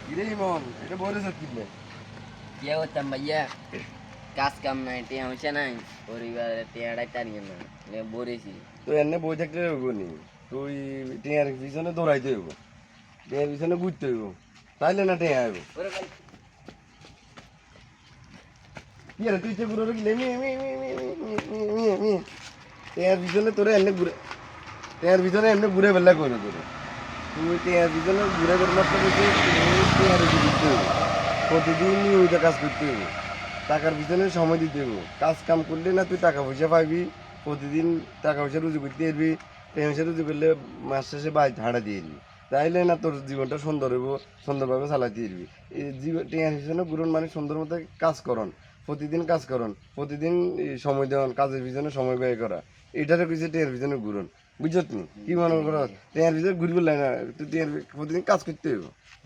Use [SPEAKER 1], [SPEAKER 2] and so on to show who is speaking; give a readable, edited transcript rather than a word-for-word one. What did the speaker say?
[SPEAKER 1] কিরে ইমন এটা বলে সব কিনবে
[SPEAKER 2] কি করতাম ভাইয়া কাজ কাম নাই টিয়া হইছে নাই পরিবারে টিয়াটাই তাড়িয়ে না বলেছি
[SPEAKER 1] তো এনে বই থাকতে হইব নি তুই টিয়ার পিছনে দৌড়াইতে হইব টিয়ার পিছনে ঘুরতে হইব তাইলে না টিয়া হইব কি আরে তুই যে ঘুরে গেলে টিয়ার পিছনে তোরে এনে ঘুরে টিয়ার পিছনে এমনি ঘুরে বেলা করে তোরে তুই টিয়ার পিছনে ঘুরে বেলা করে টিয়ার ঘুরতে হইব প্রতিদিন ওইটা কাজ করতে হইব টাকার পিছনে সময় দিতে হইব কাজ কাম করলে না তুই টাকা পয়সা পাইবি প্রতিদিন টাকা পয়সা রুজি করতে পারবি টাকা পয়সা রুজি করলে মাস শেষে বাই ভাড়া দিয়ে দিবি তাইলে না তোর জীবনটা সুন্দর হইব সুন্দরভাবে চালাতে পারবি এই জীবন টিয়ার পিছনে ঘুরন মানে সুন্দর মতো কাজ করন প্রতিদিন কাজ করন প্রতিদিন সময় দেওয়ান কাজের পিছনে সময় ব্যয় করা এটারে কিছু টিয়ার পিছনে ঘুরন বুঝত নি কি মনে করো টিয়ার পিছনে ঘুরবি না তুই টিয়ার প্রতিদিন কাজ করতে হইব